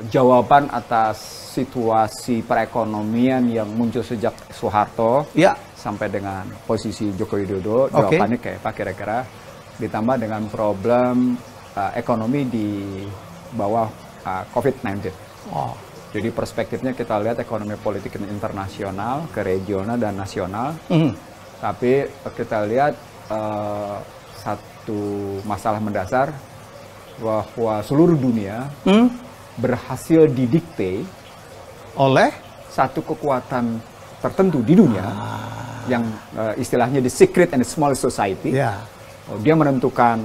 jawaban atas situasi perekonomian yang muncul sejak Soeharto sampai dengan posisi Joko Widodo, jawabannya kayak apa kira-kira, ditambah dengan problem ekonomi di bawah COVID-19. Jadi perspektifnya kita lihat ekonomi politik internasional, ke regional dan nasional. Tapi kita lihat satu masalah mendasar bahwa seluruh dunia berhasil didikte oleh satu kekuatan tertentu di dunia yang istilahnya the secret and the small society. Dia menentukan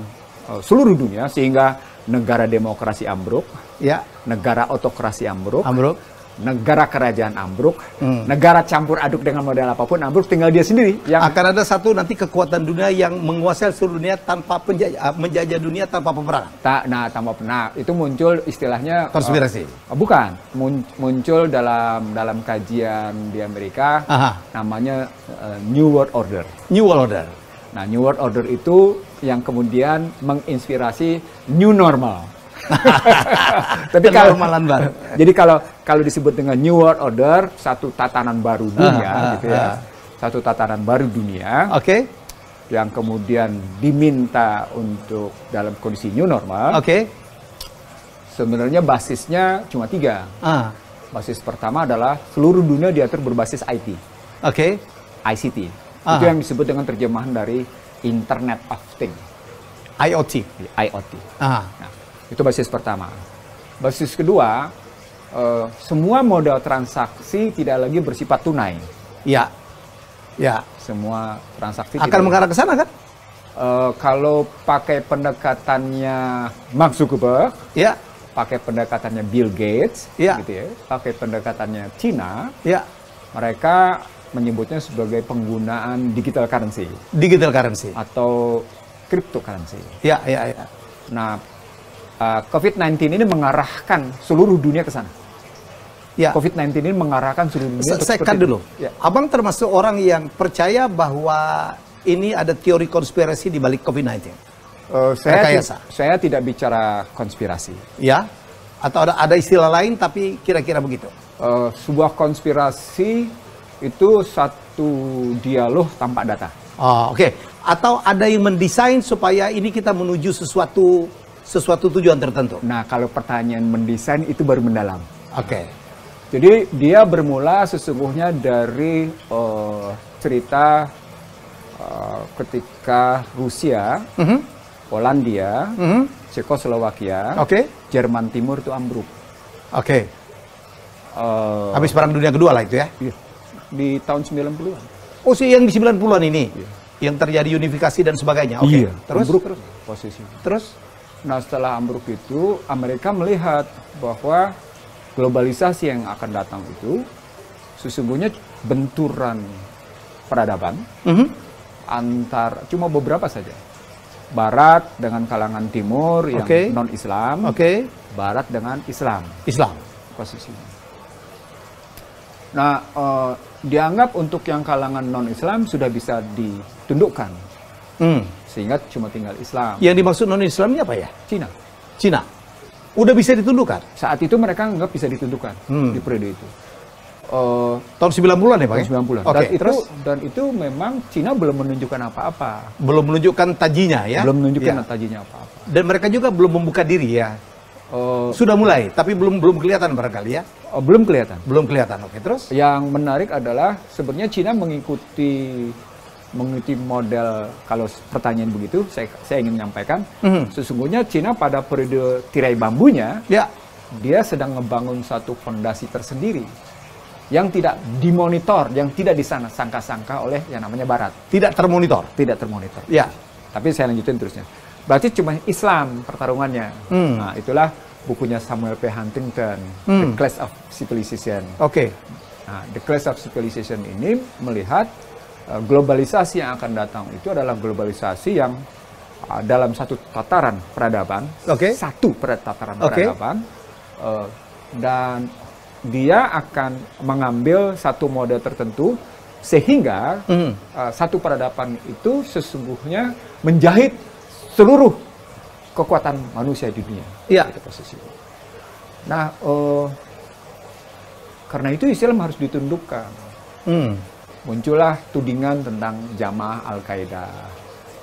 seluruh dunia sehingga negara demokrasi ambruk, negara autokrasi ambruk, negara kerajaan ambruk, negara campur aduk dengan model apapun ambruk, tinggal dia sendiri. Yang akan ada satu nanti kekuatan dunia yang menguasai seluruh dunia tanpa menjajah dunia tanpa peperangan. Nah, itu muncul istilahnya konspirasi. Bukan, muncul dalam kajian di Amerika, namanya New World Order. New World Order. Nah, New World Order itu yang kemudian menginspirasi New Normal. Tapi jadi kalau disebut dengan New World Order, satu tatanan baru dunia, gitu ya, satu tatanan baru dunia, yang kemudian diminta untuk dalam kondisi new normal. Sebenarnya basisnya cuma 3. Basis pertama adalah seluruh dunia diatur berbasis IT, ICT. Itu yang disebut dengan terjemahan dari Internet of Things, IoT. Nah, itu basis pertama. Basis kedua, semua modal transaksi tidak lagi bersifat tunai. Semua transaksi akan mengarah ke sana kan? Kalau pakai pendekatannya Mark Zuckerberg, pakai pendekatannya Bill Gates, gitu ya, pakai pendekatannya Cina, mereka menyebutnya sebagai penggunaan digital currency. Atau cryptocurrency. Nah, COVID-19 ini mengarahkan seluruh dunia ke sana. COVID-19 ini mengarahkan seluruh dunia. Saya cut dulu. Abang termasuk orang yang percaya bahwa ini ada teori konspirasi di balik COVID-19. Saya tidak bicara konspirasi. Atau ada istilah lain tapi kira-kira begitu. Sebuah konspirasi itu satu dialog tanpa data. Atau ada yang mendesain supaya ini kita menuju sesuatu tujuan tertentu. Nah, kalau pertanyaan mendesain itu baru mendalam. Jadi dia bermula sesungguhnya dari cerita ketika Rusia, Polandia, Cekoslowakia, Jerman Timur itu ambruk. Habis Perang Dunia Kedua lah itu ya? Di tahun 90-an. Oh, yang di 90-an ini? Yang terjadi unifikasi dan sebagainya? Terus? Ambruk posisinya. Nah, setelah ambruk itu, Amerika melihat bahwa globalisasi yang akan datang itu sesungguhnya benturan peradaban antar cuma beberapa saja. Barat dengan kalangan timur yang non-Islam, Barat dengan Islam posisinya. Nah, dianggap untuk yang kalangan non-Islam sudah bisa ditundukkan. Sehingga cuma tinggal Islam. Yang dimaksud non-Islam ini apa ya? Cina. Udah bisa ditundukkan? Saat itu mereka anggap bisa ditundukkan di periode itu. Tahun 90-an ya Pak? Tahun 90-an. Dan itu memang Cina belum menunjukkan apa-apa. Belum menunjukkan tajinya ya? Belum menunjukkan tajinya apa-apa. Dan mereka juga belum membuka diri ya? Sudah mulai, tapi belum kelihatan barangkali ya? Belum kelihatan. Terus? Yang menarik adalah sebenarnya Cina mengikuti model, kalau pertanyaan begitu, saya ingin menyampaikan, sesungguhnya Cina pada periode tirai bambunya, dia sedang membangun satu fondasi tersendiri yang tidak dimonitor, yang tidak disangka-sangka oleh yang namanya Barat. Tidak termonitor? Tapi saya lanjutin terusnya. Berarti cuma Islam pertarungannya. Nah, itulah bukunya Samuel P. Huntington, The Clash of Civilization. Nah, The Clash of Civilization ini melihat globalisasi yang akan datang itu adalah globalisasi yang dalam satu tataran peradaban, peradaban, dan dia akan mengambil satu model tertentu sehingga satu peradaban itu sesungguhnya menjahit seluruh kekuatan manusia di dunia. Nah, karena itu Islam harus ditundukkan. Muncullah tudingan tentang Jamaah Al-Qaeda,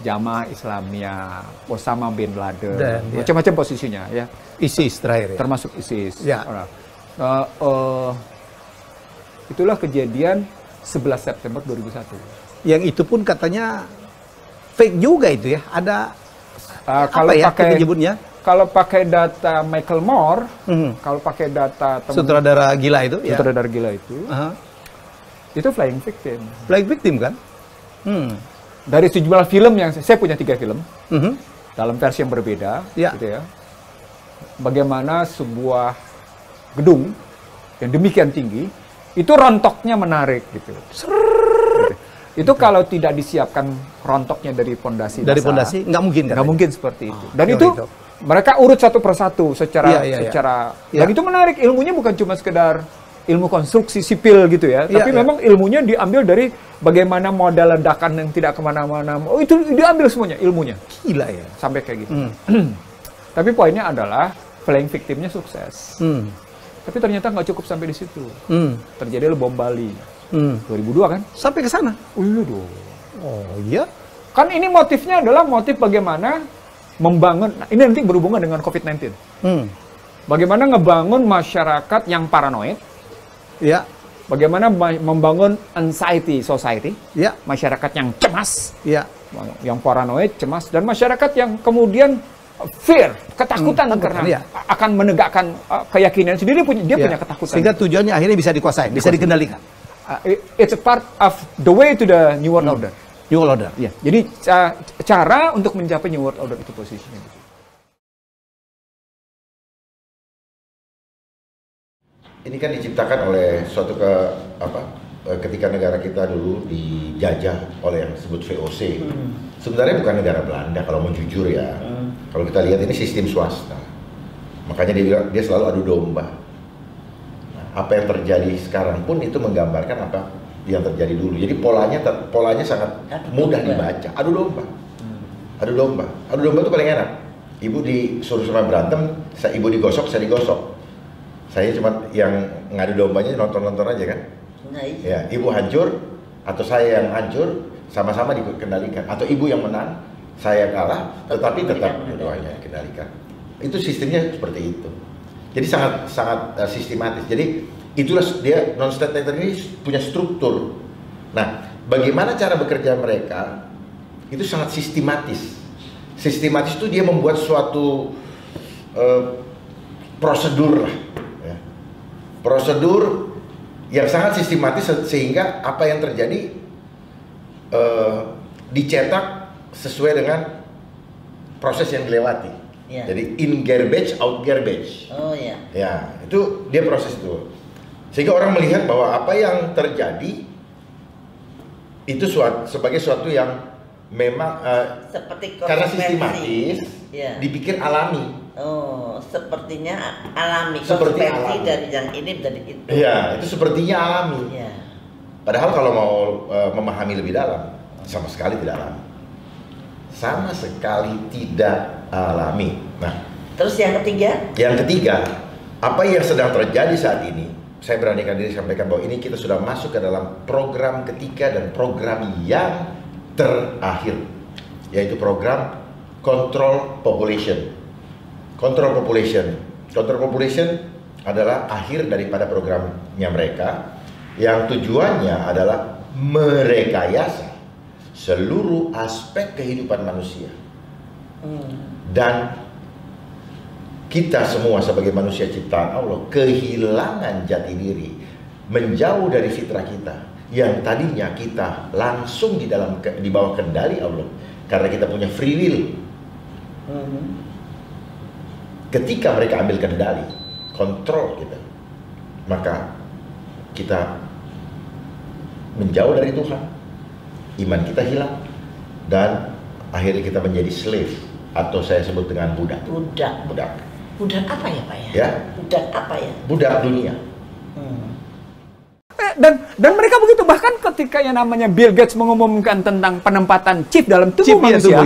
Jamaah Islamiyah, Osama bin Laden, macam-macam posisinya ya. ISIS terakhir ya? Termasuk ISIS. Ya. Itulah kejadian 11 September 2001. Yang itu pun katanya fake juga itu ya. Ada kalau apa ya pakai menyebutnya? Kalau pakai data Michael Moore, kalau pakai data sutradara gila itu, sutradara gila itu flying victim. Flying victim kan? Dari sejumlah film yang saya punya 3 film dalam versi yang berbeda, gitu ya. Bagaimana sebuah gedung yang demikian tinggi itu rontoknya menarik gitu. Itu kalau tidak disiapkan rontoknya dari pondasi dari pondasi nggak mungkin kan? Nggak mungkin seperti itu. Dan itu mereka urut satu persatu secara dan itu menarik. Ilmunya bukan cuma sekedar ilmu konstruksi sipil gitu ya, tapi memang ilmunya diambil dari bagaimana modal ledakan yang tidak kemana-mana. Oh, itu diambil semuanya ilmunya. Gila ya. Sampai kayak gitu. Tapi poinnya adalah flying victimnya sukses. Tapi ternyata nggak cukup sampai di situ. Terjadi bom Bali. 2002 kan? Sampai ke sana? Oh iya dong. Oh iya? Kan ini motifnya adalah motif bagaimana membangun, ini nanti berhubungan dengan COVID-19. Bagaimana ngebangun masyarakat yang paranoid. Ya. Bagaimana membangun anxiety society. Ya. Masyarakat yang cemas. Ya. Yang paranoid, cemas. Dan masyarakat yang kemudian fear, ketakutan karena akan menegakkan keyakinan sendiri, dia punya ketakutan. Sehingga tujuannya akhirnya bisa dikuasai, bisa dikendalikan. It's a part of the way to the New World Order. New World Order. Ya. Jadi cara untuk mencapai New World Order itu posisinya. Ini kan diciptakan oleh suatu ketika negara kita dulu dijajah oleh yang disebut VOC. Sebenarnya bukan negara Belanda kalau mau jujur ya. Kalau kita lihat ini sistem swasta. Makanya dia selalu adu domba. Nah, apa yang terjadi sekarang pun itu menggambarkan apa yang terjadi dulu. Jadi polanya sangat mudah dibaca. Adu domba. Adu domba. Adu domba itu paling enak. Ibu disuruh sama berantem, ibu digosok, saya digosok. Saya cuma yang ngadu dombanya nonton-nonton aja kan. Ya, ibu hancur atau saya yang hancur, sama-sama dikendalikan. Atau ibu yang menang, saya kalah, tetapi tetap dua-duanya dikendalikan. Itu sistemnya seperti itu. Jadi sangat sistematis. Jadi itulah dia non-state actor ini punya struktur. Nah, bagaimana cara bekerja mereka itu sangat sistematis. Sistematis itu dia membuat suatu prosedur lah. Ya. Prosedur yang sangat sistematis sehingga apa yang terjadi dicetak sesuai dengan proses yang dilewati. Jadi in garbage, out garbage. Oh ya. Ya, itu dia proses itu. Sehingga orang melihat bahwa apa yang terjadi itu sebagai suatu yang memang seperti karena sistematis, dipikir alami. Oh, sepertinya alami. Seperti alami. Dari yang ini dari itu. Iya, itu sepertinya alami. Ya. Padahal kalau mau memahami lebih dalam, sama sekali tidak alami. Sama sekali tidak alami. Nah, terus yang ketiga? Yang ketiga, apa yang sedang terjadi saat ini, saya beranikan diri sampaikan bahwa ini kita sudah masuk ke dalam program ketiga dan program yang terakhir, yaitu program control population. Control population. Control population adalah akhir daripada programnya mereka yang tujuannya adalah merekayasa seluruh aspek kehidupan manusia. Dan kita semua sebagai manusia ciptaan Allah kehilangan jati diri, menjauh dari fitrah kita yang tadinya kita langsung di bawah kendali Allah karena kita punya free will. Ketika mereka ambil kendali, kontrol kita, maka kita menjauh dari Tuhan, iman kita hilang, dan akhirnya kita menjadi slave, atau saya sebut dengan budak. Budak. Budak apa ya Pak ya? Ya. Budak apa ya? Budak dunia. Dan mereka begitu, bahkan ketika yang namanya Bill Gates mengumumkan tentang penempatan chip dalam tubuh manusia,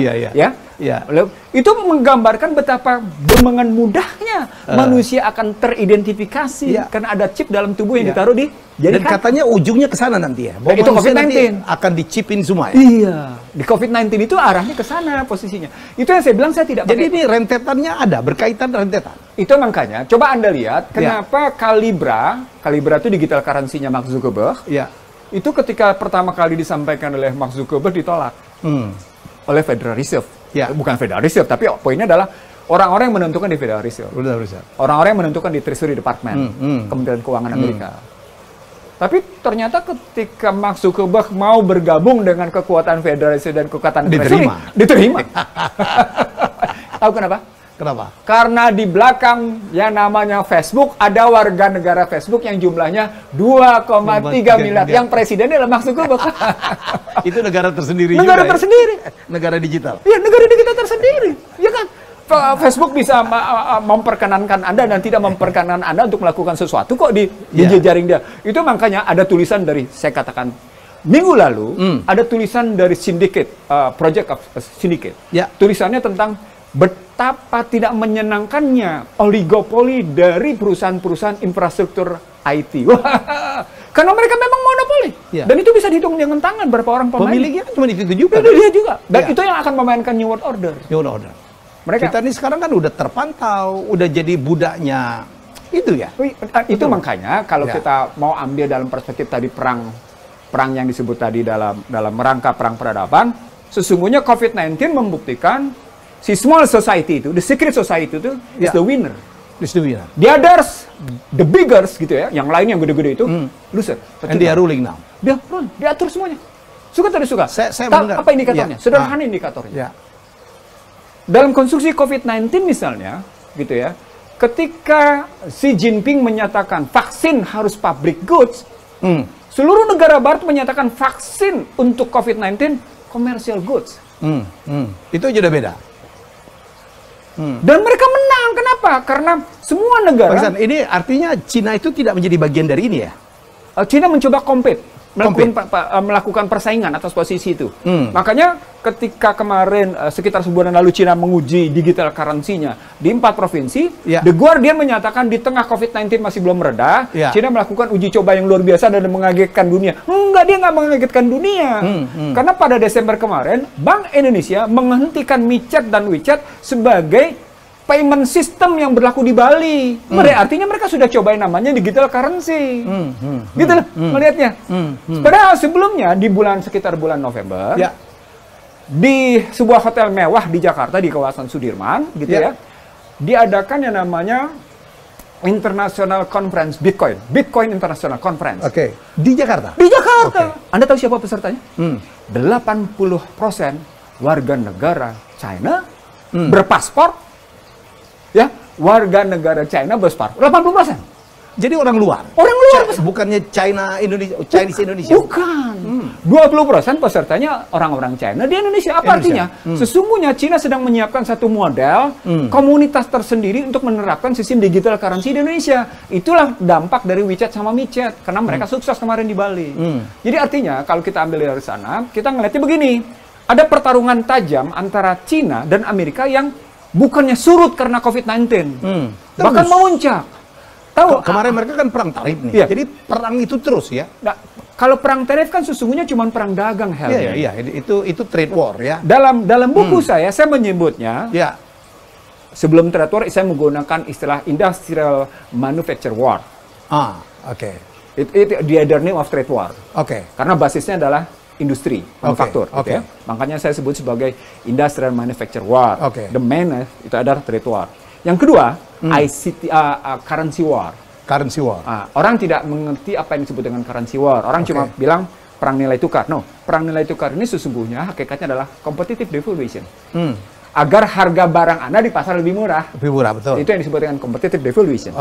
itu menggambarkan betapa dengan mudahnya manusia akan teridentifikasi karena ada chip dalam tubuh yang ditaruh di jari. Dan katanya ujungnya ke sana nanti ya. Itu COVID-19 akan dicipin semua ya. Iya, di COVID-19 itu arahnya ke sana posisinya. Itu yang saya bilang saya tidak. Jadi ini rentetannya ada, berkaitan rentetan. Itu makanya, coba Anda lihat kenapa Calibra itu digital currency-nya Mark Zuckerberg. Ya. Itu ketika pertama kali disampaikan oleh Mark Zuckerberg ditolak oleh Federal Reserve. Ya. Bukan Federal Reserve, tapi poinnya adalah orang-orang yang menentukan di Federal Reserve. Orang-orang yang menentukan di Treasury Department, Kementerian Keuangan Amerika. Tapi ternyata ketika Mark Zuckerberg mau bergabung dengan kekuatan Federal Reserve dan kekuatan Treasury, diterima. Tahu kenapa? Kenapa? Karena di belakang yang namanya Facebook ada warga negara Facebook yang jumlahnya 2,3 miliar. Yang presidennya adalah Mark Zuckerberg. Itu negara tersendiri negara juga, tersendiri. Negara digital. Iya, negara digital tersendiri. Ya kan? Facebook bisa memperkenankan Anda dan tidak memperkenankan Anda untuk melakukan sesuatu kok di jejaring dia. Itu makanya ada tulisan dari, saya katakan, minggu lalu, ada tulisan dari Syndicate, Project of Syndicate. Ya. Tulisannya tentang betapa tidak menyenangkannya oligopoli dari perusahaan-perusahaan infrastruktur IT. Karena mereka memang monopoli. Ya. Dan itu bisa dihitung dengan tangan berapa orang pemain. Pemiliknya cuma itu juga. Dia juga. Dan itu yang akan memainkan New World Order. New World Order. Mereka, kita ini sekarang kan udah terpantau, udah jadi budaknya itu ya. Itu makanya kalau kita mau ambil dalam perspektif tadi perang yang disebut tadi dalam rangka perang peradaban, sesungguhnya COVID-19 membuktikan si small society itu, the secret society itu is the winner. Is the winner. The others, the biggers gitu ya, yang lain yang gede-gede itu loser. And they are ruling now. Dia diatur semuanya. Suka tidak suka? Saya mendengar. Apa indikatornya? Sederhana indikatornya. Ya. Dalam konstruksi COVID-19 misalnya, gitu ya, ketika Xi Jinping menyatakan vaksin harus public goods, seluruh negara barat menyatakan vaksin untuk COVID-19 commercial goods. Itu sudah beda. Dan mereka menang, kenapa? Karena semua negara... Pak, ini artinya Cina itu tidak menjadi bagian dari ini ya? Cina mencoba melakukan persaingan atas posisi itu. Makanya ketika kemarin sekitar sebulan lalu Cina menguji digital currency-nya di 4 provinsi, The Guardian menyatakan di tengah COVID-19 masih belum mereda, Cina melakukan uji coba yang luar biasa dan mengagetkan dunia. Enggak, dia nggak mengagetkan dunia. Karena pada Desember kemarin, Bank Indonesia menghentikan MiChat dan WeChat sebagai payment system yang berlaku di Bali. Artinya mereka sudah cobain namanya digital currency. Gitu loh melihatnya. Padahal sebelumnya di sekitar bulan November, di sebuah hotel mewah di Jakarta di kawasan Sudirman, gitu ya, diadakan yang namanya International Conference Bitcoin International Conference. Di Jakarta. Di Jakarta. Anda tahu siapa pesertanya? 80% warga negara China berpaspor. Ya, warga negara China berpaspor 80%. Jadi orang luar. Orang luar. Bukannya Chinese Indonesia. Bukan. 20% pesertanya orang-orang China di Indonesia. Apa artinya? Sesungguhnya China sedang menyiapkan satu model komunitas tersendiri untuk menerapkan sistem digital currency di Indonesia. Itulah dampak dari WeChat sama MiChat karena mereka sukses kemarin di Bali. Jadi artinya kalau kita ambil dari sana, kita ngeliatnya begini. Ada pertarungan tajam antara China dan Amerika yang bukannya surut karena COVID-19, bahkan memuncak. Tahu? Kemarin mereka kan perang tarif nih. Jadi perang itu terus ya. Nah, kalau perang tarif kan sesungguhnya cuma perang dagang, Helmi. Iya, itu trade war ya. Dalam buku saya menyebutnya. Sebelum trade war, saya menggunakan istilah industrial manufacture war. Itu the other name of trade war. Karena basisnya adalah industri, manufaktur. Gitu ya. Makanya saya sebut sebagai industrial manufacture war. The main itu adalah trade war. Yang kedua, ICT, currency war. Currency war. Orang tidak mengerti apa yang disebut dengan currency war. Orang cuma bilang perang nilai tukar. No, perang nilai tukar ini sesungguhnya hakikatnya adalah competitive devaluation. Agar harga barang Anda di pasar lebih murah. Lebih murah, betul. Itu yang disebut dengan competitive devaluation.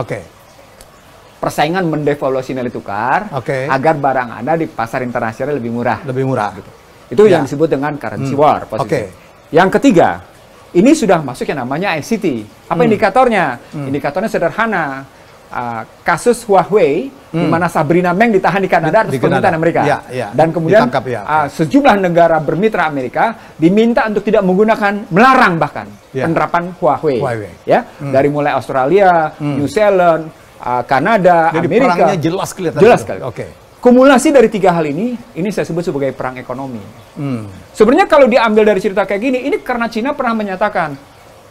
Persaingan mendevaluasi nilai tukar agar barang Anda di pasar internasional lebih murah. Lebih murah. Gitu. Itu yang disebut dengan currency war. Yang ketiga, ini sudah masuk yang namanya ICT. Apa indikatornya? Indikatornya sederhana. kasus Huawei, di mana Sabrina Meng ditahan di Kanada atas permintaan Amerika. Dan kemudian ditangkap, sejumlah negara bermitra Amerika diminta untuk tidak menggunakan, melarang bahkan penerapan Huawei. Ya, dari mulai Australia, New Zealand, Kanada, jadi Amerika. perangnya jelas kelihatan. Jelas sekali. Kumulasi dari 3 hal ini saya sebut sebagai perang ekonomi. Sebenarnya kalau diambil dari cerita kayak gini, ini karena Cina pernah menyatakan,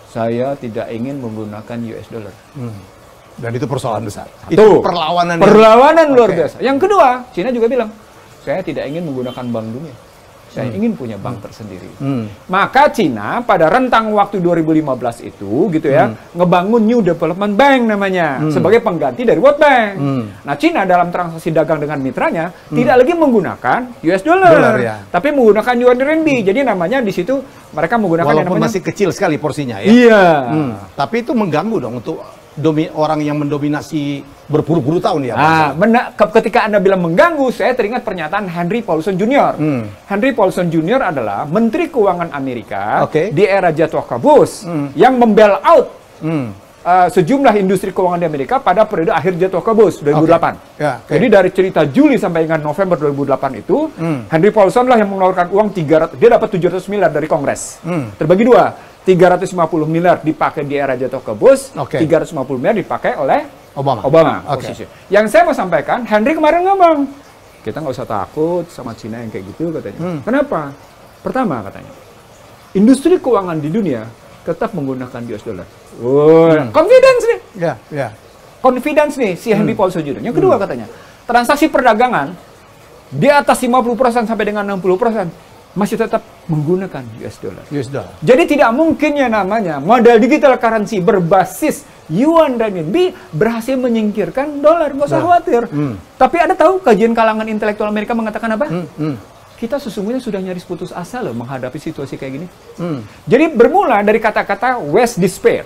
saya tidak ingin menggunakan US dollar. Dan itu persoalan besar. Itu perlawanan luar biasa. Yang kedua, Cina juga bilang, saya tidak ingin menggunakan bank dunia. Saya ingin punya bank tersendiri. Maka Cina pada rentang waktu 2015 itu gitu ya, ngebangun New Development Bank namanya sebagai pengganti dari World Bank. Nah, Cina dalam transaksi dagang dengan mitranya tidak lagi menggunakan US dollar, tapi menggunakan yuan renminbi. Jadi namanya di situ mereka menggunakan walaupun yang namanya masih kecil sekali porsinya ya. Iya. Tapi itu mengganggu dong untuk orang yang mendominasi berpuluh-puluh tahun ya. Ketika Anda bilang mengganggu, saya teringat pernyataan Henry Paulson Jr. Henry Paulson Jr. adalah Menteri Keuangan Amerika di era jatuh Bush yang membail out sejumlah industri keuangan di Amerika pada periode akhir jatuh Bush 2008. Jadi dari cerita Juli sampai dengan November 2008 itu, Henry Paulson lah yang mengeluarkan uang 300, dia dapat 700 miliar dari Kongres. Terbagi dua. 350 miliar dipakai di era jatuh ke Bush, 350 miliar dipakai oleh Obama. Yang saya mau sampaikan, Henry kemarin ngomong, kita nggak usah takut sama Cina yang kayak gitu katanya. Kenapa? Pertama katanya, industri keuangan di dunia tetap menggunakan US dollar. Confidence nih. Confidence nih si Henry Paulson Jr. Yang kedua katanya, transaksi perdagangan di atas 50% sampai dengan 60% masih tetap menggunakan US dollar. Jadi tidak mungkin ya namanya modal digital currency berbasis yuan renminbi berhasil menyingkirkan dolar. Nggak usah khawatir. Tapi Anda tahu kajian kalangan intelektual Amerika mengatakan apa? Kita sesungguhnya sudah nyaris putus asa loh menghadapi situasi kayak gini. Jadi bermula dari kata-kata West despair.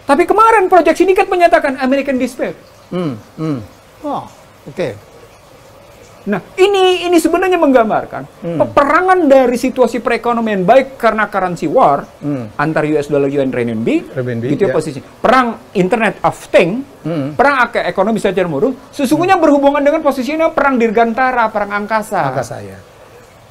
Tapi kemarin Project Syndicate menyatakan American despair. Nah, ini sebenarnya menggambarkan peperangan dari situasi perekonomian baik karena currency war antara US dollar yuan renminbi gitu ya posisi. Perang Internet of Things, perang ekonomi secara murung sesungguhnya berhubungan dengan posisinya perang dirgantara, perang angkasa.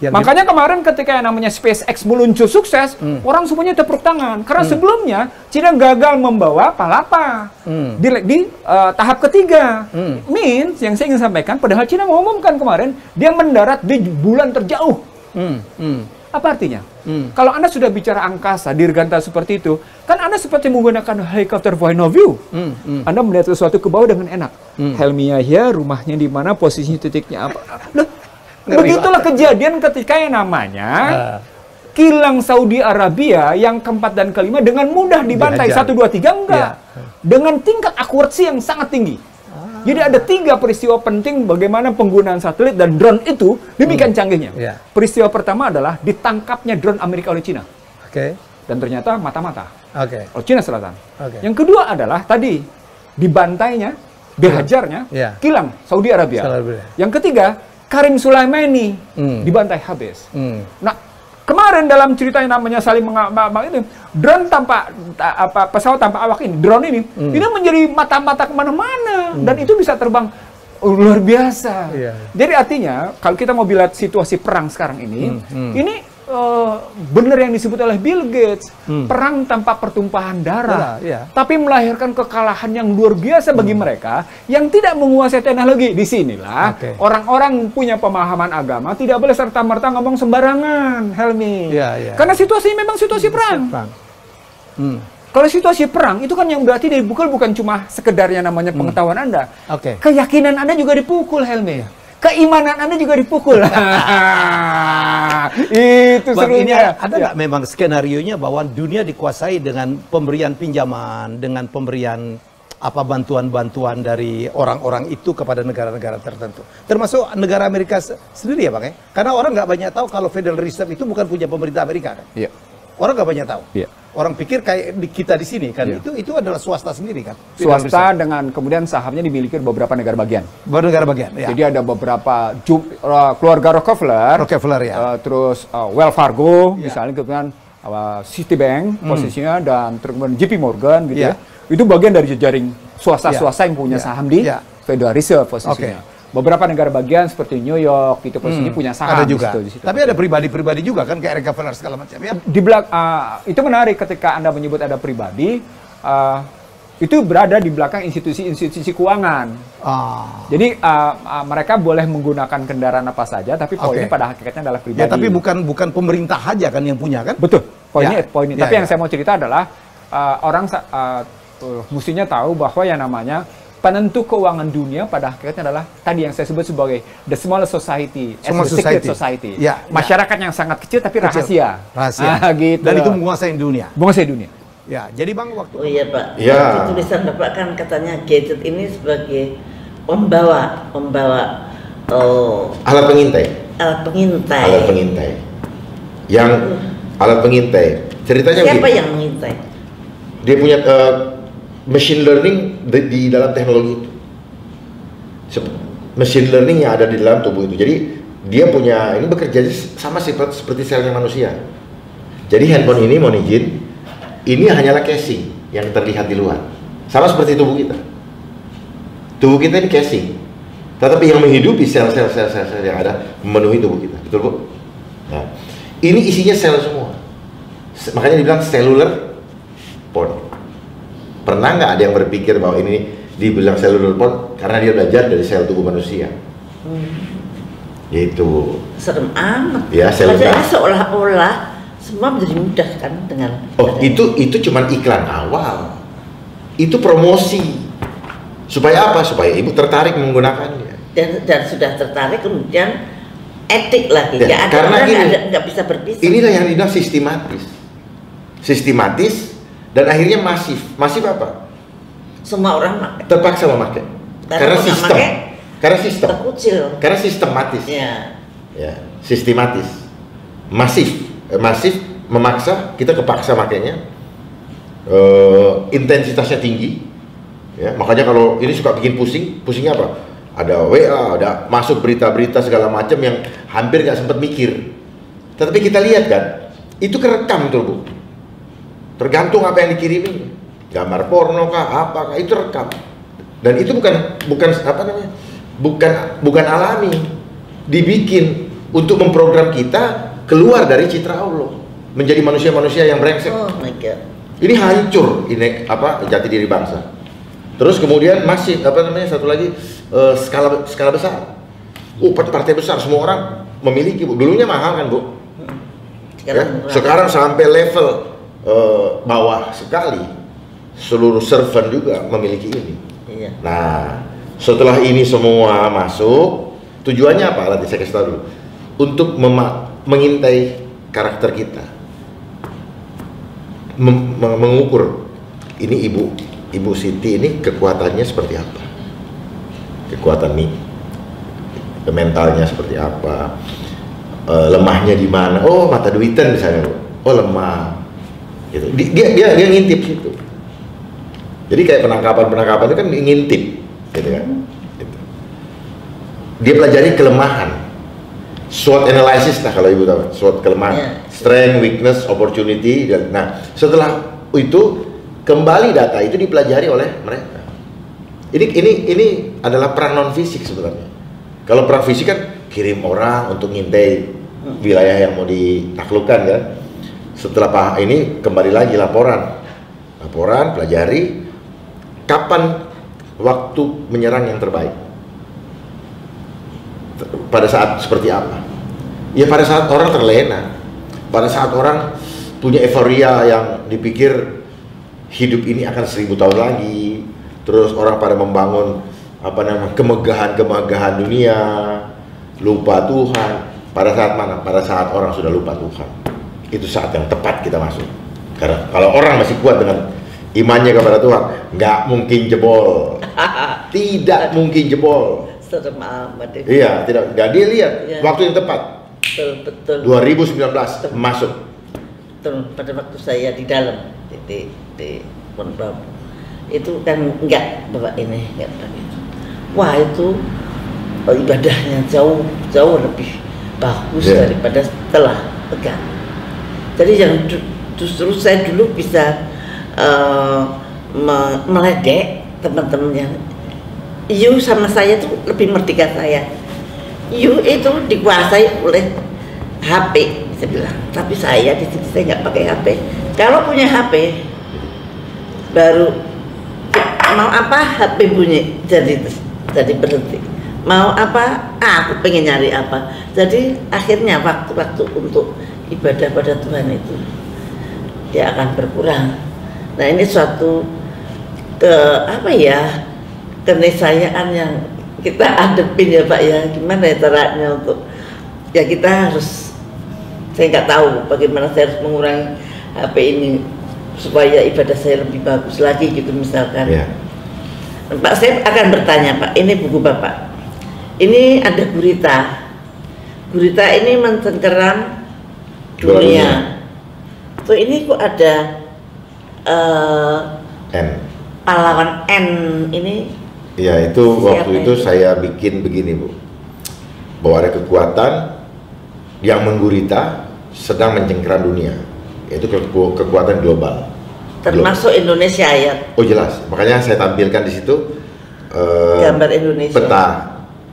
Makanya kemarin ketika yang namanya SpaceX meluncur sukses, orang semuanya tepuk tangan. Karena sebelumnya, Cina gagal membawa Palapa di tahap ketiga. Means, yang saya ingin sampaikan, padahal Cina mengumumkan kemarin, dia mendarat di bulan terjauh. Apa artinya? Kalau Anda sudah bicara angkasa, dirgantara seperti itu, kan Anda seperti menggunakan helicopter point of view. Anda melihat sesuatu ke bawah dengan enak. Helmi Yahya, rumahnya di mana, posisinya titiknya apa. Loh, begitulah kejadian ketika yang namanya kilang Saudi Arabia yang keempat dan kelima dengan mudah dibantai 1, 2, 3 enggak. Dengan tingkat akurasi yang sangat tinggi. Jadi ada 3 peristiwa penting bagaimana penggunaan satelit dan drone itu demikian canggihnya. Peristiwa pertama adalah ditangkapnya drone Amerika oleh Cina. Dan ternyata mata-mata oleh Cina Selatan. Yang kedua adalah tadi dibantainya, dihajarnya kilang Saudi Arabia. Yang ketiga Karim Sulaimani dibantai habis. Nah, kemarin dalam cerita yang namanya saling ini, drone pesawat tanpa awak ini, drone ini menjadi mata-mata kemana-mana dan itu bisa terbang luar biasa. Jadi artinya kalau kita mau lihat situasi perang sekarang ini, ini benar yang disebut oleh Bill Gates, perang tanpa pertumpahan darah, tapi melahirkan kekalahan yang luar biasa bagi mereka yang tidak menguasai teknologi. Disinilah orang-orang punya pemahaman agama tidak boleh serta-merta ngomong sembarangan, Helmi. Karena situasi memang situasi perang. Kalau situasi perang, itu kan yang berarti dipukul bukan cuma sekedar yang namanya pengetahuan Anda. Keyakinan Anda juga dipukul, Helmi. Keimanan Anda juga dipukul. Itu serunya. Ada nggak memang skenarionya bahwa dunia dikuasai dengan pemberian pinjaman, dengan pemberian bantuan-bantuan dari orang-orang itu kepada negara-negara tertentu, termasuk negara Amerika sendiri ya, Bang? Karena orang nggak banyak tahu kalau Federal Reserve itu bukan punya pemerintah Amerika, kan? Orang nggak banyak tahu. Orang pikir kayak kita di sini kan, itu adalah swasta sendiri kan. Swasta dengan kemudian sahamnya dimiliki beberapa negara bagian. Jadi ada beberapa keluarga Rockefeller terus Wells Fargo misalnya, kemudian Citibank posisinya, dan terus JP Morgan gitu ya. Itu bagian dari jejaring swasta yang punya saham di Federal Reserve posisinya. Beberapa negara bagian seperti New York itu posisinya punya saham ada juga. di situ. Tapi ada pribadi-pribadi juga kan kayak Rockefeller segala macam ya. Itu menarik ketika Anda menyebut ada pribadi, itu berada di belakang institusi-institusi keuangan. Jadi mereka boleh menggunakan kendaraan apa saja, tapi poinnya pada hakikatnya adalah pribadi. Ya, tapi bukan pemerintah aja kan yang punya kan? Betul. Poinnya. Tapi yang saya mau cerita adalah orang mestinya tahu bahwa yang namanya penentu keuangan dunia pada hakikatnya adalah tadi yang saya sebut sebagai the smallest society, secret society. Masyarakat yang sangat kecil tapi rahasia. Gitu. Dan itu menguasai dunia. Menguasai dunia. Ya, jadi Bang waktu. Oh iya Pak. Ya. Di tulisan Bapak kan katanya gadget ini sebagai pembawa alat pengintai. Alat pengintai. Yang alat pengintai. Ceritanya siapa begini. yang mengintai? Dia punya machine learning di dalam teknologi itu. Machine learning yang ada di dalam tubuh itu. Jadi dia punya ini bekerja sama seperti selnya manusia. Jadi handphone ini mohon izin, ini hanyalah casing yang terlihat di luar. Sama seperti tubuh kita. Tubuh kita ini casing. Tetapi yang menghidupi sel-sel yang ada memenuhi tubuh kita. Betul, Bu? Nah, ini isinya sel semua. Makanya dibilang cellular phone. Pernah nggak ada yang berpikir bahwa ini dibilang cellular phone karena dia belajar dari sel tubuh manusia? Yaitu serem amat. Ya, padahal seolah-olah semua menjadi mudah kan dengan. Itu cuman iklan awal. Itu promosi. Supaya apa? Supaya ibu tertarik menggunakannya. Dan sudah tertarik kemudian etik lagi. Ya, karena nggak bisa berpisah. Inilah yang dibilang sistematis dan akhirnya masif. Masif apa? Semua orang pakai. Terpaksa memakai. Karena sistem. Terkucil. Karena sistematis. Ya, sistematis. Masif memaksa, kita kepaksa makainya. Intensitasnya tinggi. Ya, makanya kalau ini suka bikin pusingnya apa? Ada WA, ada masuk berita-berita segala macam yang hampir nggak sempat mikir. Tetapi kita lihat kan, itu kerekam tuh Bu. Tergantung apa yang dikirimin, gambar porno kah, apakah itu rekam. Dan itu bukan apa namanya, bukan alami, dibikin untuk memprogram kita keluar dari citra Allah, menjadi manusia-manusia yang brengsek. Oh my God. Ini hancur, ini apa jati diri bangsa. Terus kemudian masih apa namanya satu lagi skala besar. Partai besar semua orang memiliki Bu. Dulunya mahal kan Bu. Sekarang sampai level bawah sekali. Seluruh servant juga memiliki ini. Iya. Nah, setelah ini semua masuk, tujuannya apa? Nanti saya kasih tahu dulu. Untuk mengintai karakter kita. Mengukur ini Ibu Siti ini kekuatannya seperti apa? Kekuatan nih, mentalnya seperti apa? Lemahnya di mana? Oh, mata duitan misalnya, oh lemah. Gitu. Dia ngintip situ. Jadi kayak penangkapan itu kan ngintip, gitu kan? Gitu. Dia pelajari kelemahan, SWOT analysis lah kalau Ibu tahu, SWOT kelemahan, strength, weakness, opportunity. Nah, setelah itu kembali data itu dipelajari oleh mereka. Ini adalah perang non fisik sebenarnya. Kalau perang fisik kan kirim orang untuk ngintai wilayah yang mau ditaklukkan kan. Setelah ini kembali lagi laporan, pelajari kapan waktu menyerang yang terbaik. Pada saat seperti apa? Ya pada saat orang terlena, pada saat orang punya euforia yang dipikir hidup ini akan 1000 tahun lagi, terus orang pada membangun kemegahan dunia, lupa Tuhan. Pada saat mana? Pada saat orang sudah lupa Tuhan. Itu saat yang tepat kita masuk. Karena kalau orang masih kuat dengan imannya kepada Tuhan, nggak mungkin jebol. Tidak mungkin jebol. Serem amat. Iya, tidak. Dan dia lihat waktu yang tepat. Betul. 2019 masuk. Betul. Pada waktu saya di dalam di Pondok itu kan enggak Bapak ini enggak begitu. Wah itu ibadahnya jauh lebih bagus daripada setelah pegang. Jadi yang justru saya dulu bisa meledek teman-temannya, you sama saya tuh lebih merdeka saya. You itu dikuasai oleh HP, saya bilang. Tapi saya di sini saya nggak pakai HP. Kalau punya HP, baru mau apa HP bunyi, jadi berhenti. Mau apa? Aku pengen nyari apa. Jadi akhirnya waktu-waktu untuk ibadah pada Tuhan itu dia akan berkurang. Nah ini suatu keniscayaan yang kita hadapin ya Pak ya. Gimana ya caranya untuk ya kita harus, saya nggak tahu bagaimana saya harus mengurangi HP ini supaya ibadah saya lebih bagus lagi gitu misalkan. Yeah. Pak, saya akan bertanya Pak, ini buku Bapak. Ini ada gurita. Gurita ini mencengkeram dunia. Tuh ini kok ada N. pahlawan N ini. Ya itu waktu itu itu? saya bikin begini Bu, bahwa ada kekuatan yang menggurita sedang mencengkeram dunia, yaitu kekuatan global. Termasuk Indonesia ya. Oh jelas, makanya saya tampilkan di situ Gambar Indonesia. peta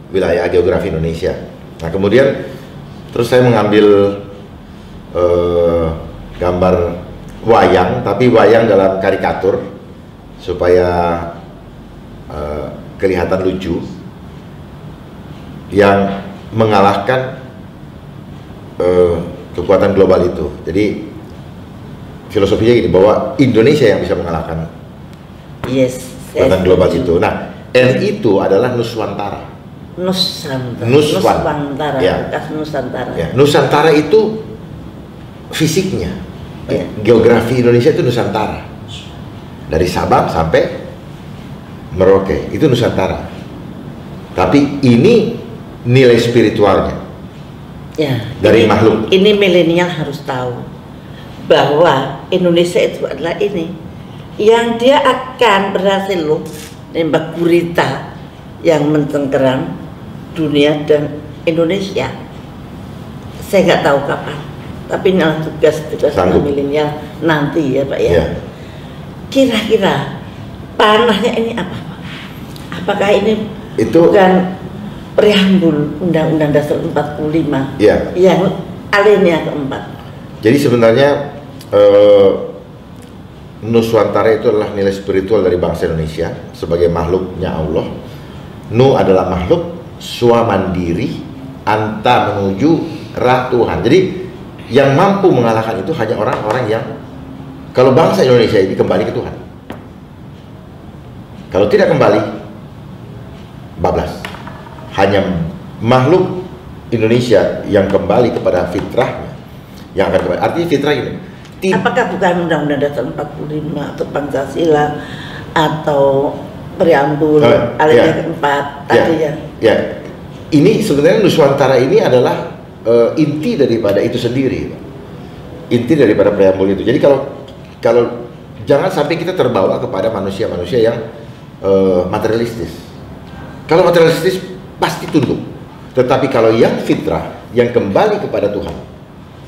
wilayah geografi Indonesia. Nah kemudian terus saya mengambil gambar wayang, tapi wayang dalam karikatur supaya kelihatan lucu, yang mengalahkan kekuatan global itu. Jadi filosofinya gini, bahwa Indonesia yang bisa mengalahkan kekuatan global itu. Nah N itu adalah Nuswantara. Nusantara. Ya. Nusantara. Ya, Nusantara itu fisiknya, Ya. geografi Indonesia itu Nusantara. Dari Sabang sampai Merauke itu Nusantara. Tapi ini nilai spiritualnya Ya. dari makhluk. Ini milenial harus tahu bahwa Indonesia itu adalah ini yang dia akan berhasil loh nembak gurita yang mencengkeram dunia dan Indonesia. Saya nggak tahu kapan, tapi ini tugas milenial nanti ya Pak ya. Ya. Kira-kira panahnya ini apa Pak? Apakah ini Itu bukan preambul Undang-Undang Dasar 45 ya. yang alinea keempat? Jadi sebenarnya Nuswantara itu adalah nilai spiritual dari bangsa Indonesia sebagai makhluknya Allah. Nu adalah makhluk swamandiri, anta menuju rah Tuhan. Jadi yang mampu mengalahkan itu hanya orang-orang yang, kalau bangsa Indonesia ini kembali ke Tuhan. Kalau tidak kembali, bablas. Hanya makhluk Indonesia yang kembali kepada fitrahnya yang akan kembali. Artinya fitrah ini. Apakah bukan Undang-Undang Dasar 45 atau Pancasila atau preambul alinea keempat tadi ya? Ya, ini sebenarnya Nuswantara ini adalah inti daripada itu sendiri, inti daripada preambul itu. Jadi kalau jangan sampai kita terbawa kepada manusia-manusia yang materialistis. Kalau materialistis pasti tunduk, tetapi kalau yang fitrah, yang kembali kepada Tuhan,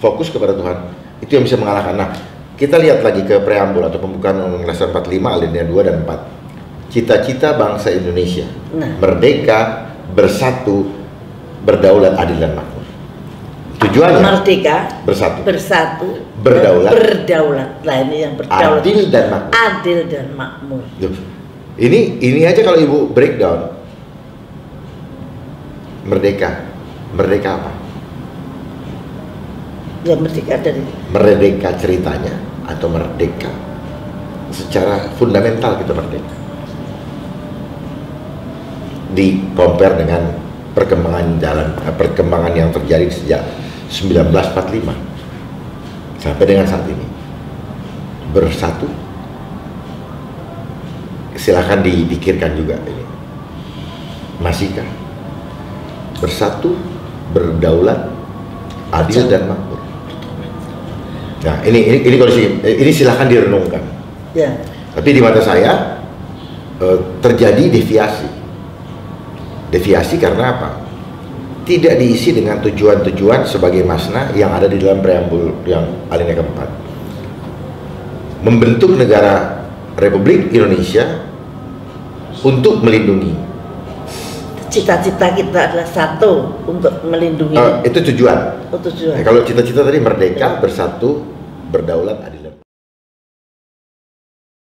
fokus kepada Tuhan, itu yang bisa mengalahkan. Nah, kita lihat lagi ke preambul atau pembukaan Undang-Undang Dasar 45 alinea 2 dan 4. Cita-cita bangsa Indonesia, merdeka, bersatu, berdaulat, adil dan makmur. Tujuannya merdeka, bersatu, berdaulat. Nah ini yang berdaulat, adil dan makmur. Adil dan makmur. Ini aja kalau Ibu breakdown, merdeka apa? Ya merdeka dari Merdeka ceritanya atau merdeka secara fundamental kita merdeka. Di compare dengan perkembangan yang terjadi sejak 1945 sampai dengan saat ini. Bersatu, silahkan dipikirkan juga ini. Masihkah bersatu, berdaulat, adil dan makmur? Nah, ini kondisi, ini silahkan direnungkan. ya. Tapi di mata saya terjadi deviasi. Deviasi karena apa? Tidak diisi dengan tujuan-tujuan sebagai makna yang ada di dalam preambul yang alinea keempat. Membentuk negara Republik Indonesia untuk melindungi. Cita-cita kita adalah satu untuk melindungi. Itu tujuan. Oh, tujuan. Kalau cita-cita tadi merdeka, bersatu, berdaulat, adil.